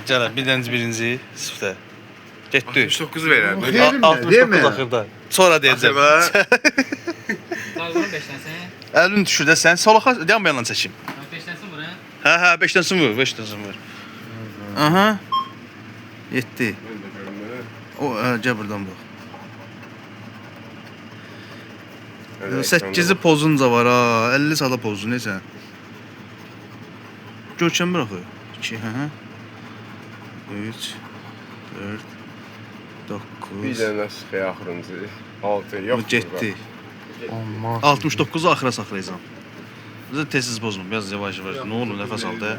Gəl. Birinci sıfırda. Getdi. 69 verərdim. Xeyrim 69 axırda. Sonra deyəcəm. Sarıqın 5 dənəsi. Əlin düşür də sən solaxa yan yandan çəkim. 5 dənəsi vur ha. Hə, 5 dənə vur, 5 dənə vur. Aha. 7. O gəl burdan bax. 8-i pozunca var ha. 50 sada pozu necə? Görkəm bırax. 2, hə. 3 4 9. Bir dənə sıxı axırıncı. 6 yox. 7. 69-u axıra saxlayacağam. Bizə tez-tez pozma, biraz yavaş-yavaş. Nə olur, nəfəs al da.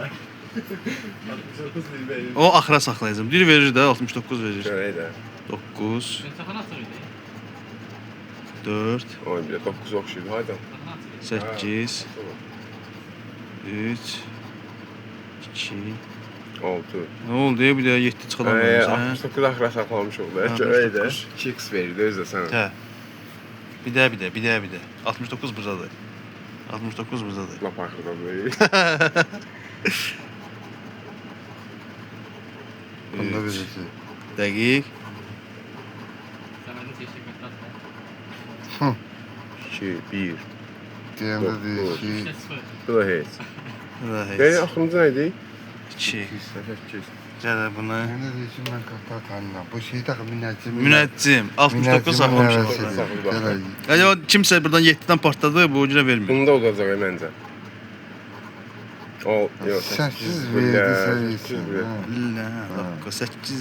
O axıra saxlayacağam. Bir verir də, 69 verir. Görək də. 9 Saxan atırdı. 4 Oy, bir də 9 oxşuydu, hayda. 8 3 2 6. Nə oldu? Bir də 7 çıxadan 69 axıra saxlamış oldu. Görək də. 2x verirdi özdə sənə. Hə. Bir də. 69 buradadır. 69 buradadır. Lap axırda böyük. Bunda birisi. Dəqiq. Səmənin seçdiyi kartlar. 2, 1. Deyəndə deyir ki, 0. Bu da heç. Rəhət. Deyək, axırıncı nə idi? 2. 8. Gəl buna. deyəndə deyir ki, mən kartlar tanıyam. Bu şeyi taxı münnəccim. Münəccim 69 saxlamışam. Ya kimsə buradan 7-dən partladı, bu ucuna vermir. Bunda olacaq məncə. O, yox. 8 verdi sərisi. İllə, 8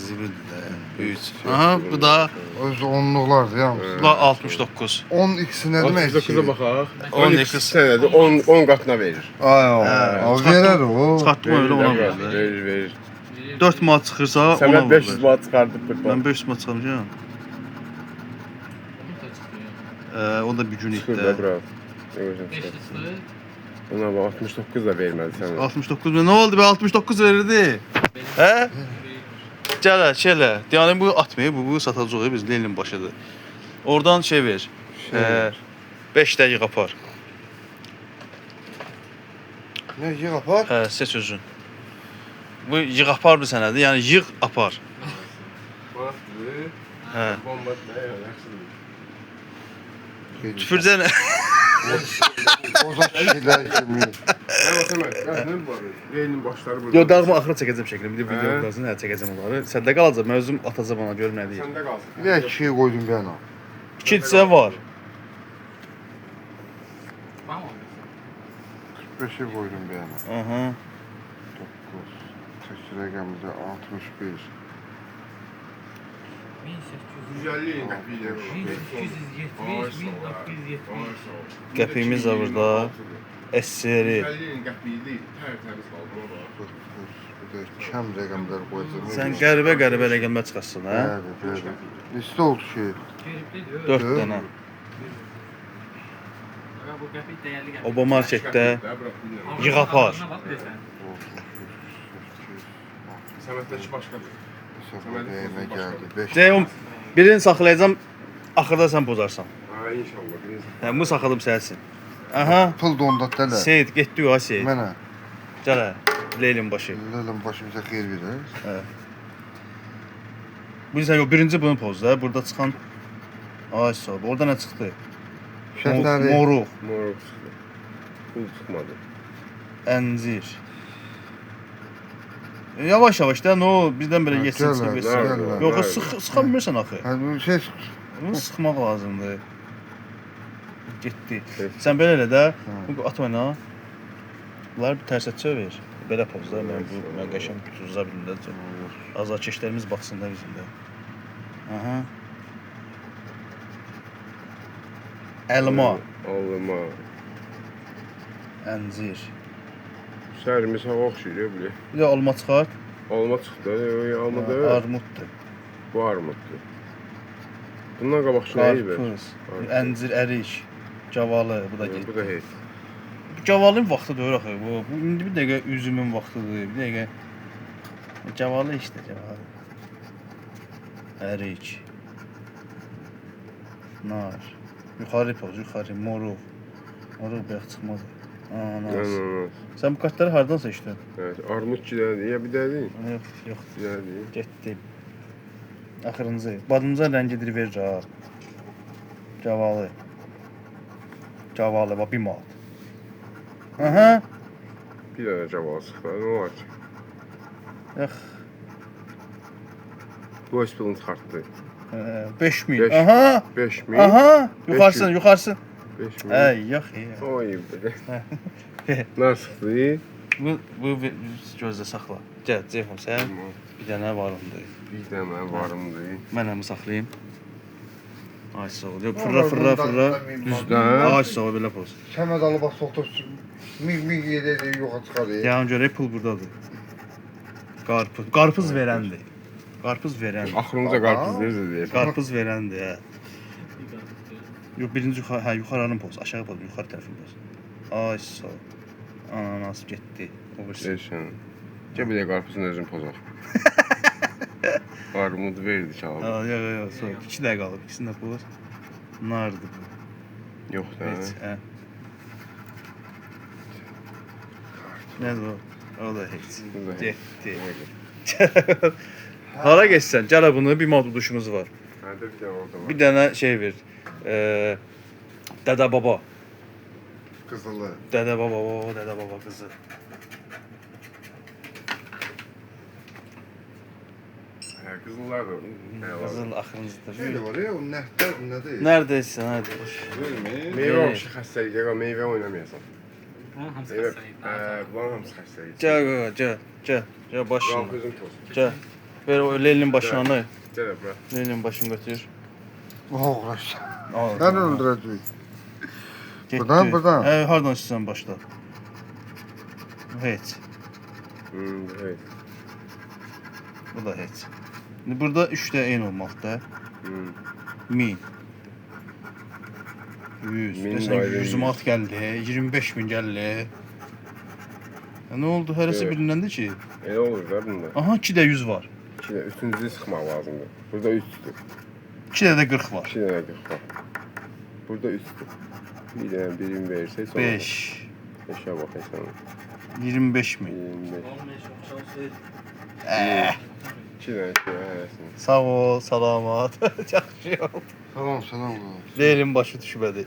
zibillə 3. Aha, bu da Öz onluqlardır ya. bu da 69. 10 x nə demək ki? 69-a baxaq. 10 12 sənədir, 10 qatına verir. Ay, o verər o. Çıxartdım öyle ona Verir, vurdu. verir. 4 manat çıxırsa ona Səmət vurdu. 500 manat çıxardıb buradan. Mən 500 manat çıxarmışam. O da bir gün Çıxır da itdə. bura. 5 0. Buna bax 69 da vermədi sənə. 69 nə oldu be 69 verirdi. Hə? Gələ, şeylə. Yəni bu atmayı, bu satacağıq biz Lenin başıdır. Oradan şey ver. 5 dəqiqə apar. Nə yığ apar? Hə, seç özün. Bu yığ apar bir sənədir. Yəni yığ apar. Baxdı. Hə. Bomba nə yaxşıdır. Tüpürcən. Oza kişilər kimi. Nə Səmət, nə var? Lenin başları burada. Yo, dağımı axıra çəkəcəm şəklində. Bir də video olmasın, hə çəkəcəm onları. Səndə qalacaq. Mən özüm atacağam ona, görüm nə deyir. Səndə qalsın. Bir də 2 qoydum bir yana. 2 hissə var. Tamam. 45'i koydum bir yana. Aha. 9. Tek rəqəmdə 61. 150 qəpiyə. 270. Qəpiyimiz var burada. SSR. 150 qəpiyi tərtəmiz qaldı o da. 49. Bir də kəm rəqəmlər qoyacağım. Sən qəribə rəqəmlər çıxarsan, hə? Bəli. Neçə oldu ki? 4 dənə. Bu qəpik dəyərli qəpik. Oba marketdə yığ apar. Səmətdəki başqadır. Səmədəyimə gəldi. 5. Cəyum, birini saxlayacam, axırda sən pozarsan. Ha, inşallah. Bilirsən. Hə, bunu saxladım sənsin. Aha. Pul donda dələ. Seyid, getdi o Seyid. Mənə. Gələ, Leylin başı. Lələm başımıza xeyir verir. Hə. Bilirsən, yox, birinci bunu pozdu, burada çıxan... Ay, sağ ol, orada nə çıxdı? Şəhətləri. Moruq, Moruk çıxdı. Pul çıxmadı. əncir. Yavaş-yavaş da, no, birdən belə Hə, geçsin, gəl, çıxıb gəl, geçsin. gəl. Yox, sıxa bilmirsən axı. Hə, bu şey Bunu sıxmaq lazımdır. Getdi. Evet. Sən belə elə də, Hə. bu at oyna. Bunları bir tərsətçə ver. Belə pozda, mən qəşəng tutuza bilim də. Azarkeşlərimiz baxsın da bizim də. Aha. Elma, Alma. əncir. Sərimiz hava oxşuyur belə. Bir də alma çıxart. Alma çıxdı. Almadır. Armuddur. Bu armuddur. Bundan qabaqçı nə idi? Qarpız, əncir, ərik, cavalı, bu da Bu getdi. da heç. Bu cavalın vaxtı deyil axı. Bu indi bir dəqiqə üzümün vaxtıdır. Bir dəqiqə cavalı işte, cavalı. Ərik. Nar. Yuxarı poz, yuxarı moruq. Moruq bayaq çıxmadı. Ananas. Ananas. Sən bu kartları hardan seçdin? Evet, armut güzeldi. Ya bir daha değil. Yox, Güzeldi. getdi. Axırıncı. Badımcan rəngidir verir ha. Cavalı. Cavalı, bax 1 manat. Aha. Bir tane cevap sıxlar. Ne var ki? Yox. Bu espilin çıxartdı. 5000. Beş. Aha. 5000. Aha. Yuxarısın, 500. yuxarısın. 5000. Ay, yox. Oy be. Nasıldı? Bu gözdə saxla. Gəl, telefon sən. Bir dənə varımdır. Bir dənə varımdı. Mən həmi saxlayım. Ay sağ ol. Fırra. Düzdən. Ay sağ ol, belə poz. Səməd alıp bas otur. Mig yedi yoxa çıxarır. Yağın görə pul burdadır. Qarpız. Qarpız verəndir. Qarpız verəndir. Axırıncı qarpız deyir. Qarpız verəndir, hə. Yox, birinci yuxarının poz, aşağı poz, yuxarı tərəfin poz. Ay sağ ol. Ananas getdi. O birisi. Deyirsən. Gəl bir də qarpızın özünü pozaq. Armud verdik abi. Yox, sonra 2 dəqiqə qalıb, ikisini də poz. Nardır bu. Yox da. Heç, hə. Nədir o? O da heç. Bu da heç. Getdi. Hara geçsən? Gələ bunu, bir mod uduşumuz var. Hərdə bir dənə orada var. Bir dənə şey ver. Dədə baba. Qızılı. Dədə baba, o dədə baba qızı. Hə, qızıllar da. Qızıl axırıncıdır. Şöyle var ya, o nəhdə, nədir? Nərdəsən, hadi. Meyvə olmuş xəstəlik, meyvə oynamayasan. Bunun hamısı Meyvə, xəstəlik. bunların hamısı xəstəlik. Gəl başına. Qarpızın tozu. Gəl. Ver o Leynin başını. Gəl bura. Leynin başını götür. Uğraş. Al. Mən öldürəcəyim. Getdi. Buradan. Hardan istəsən başla. Heç. Evet. Bu da heç. İndi burada 3 də eyni olmalıdır. 1000. 100. Min Desən ayrı 100 manat gəldi. 25.000 gəldi. Nə oldu? Hərəsi Evet. bilindəndi ki. Elə olur da bunda. Aha 2 də 100 var. İki də üçüncüyü sıxmaq lazımdır. Burada 3'dür. 2 də 40 var. 2 dənə 40 var. Burada 3'dür. Bir dənə birim versək sonra 5. 5'ə baxaysan. 25.000. 25. Olmuyor, çok çok şey. 2 dənə şey hərəsini. Sağ ol, salamat. Yaxşı oldu. Salam. Leylim başı düşmədi.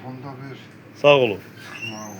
Onda bir Sağ olun. sıxma var.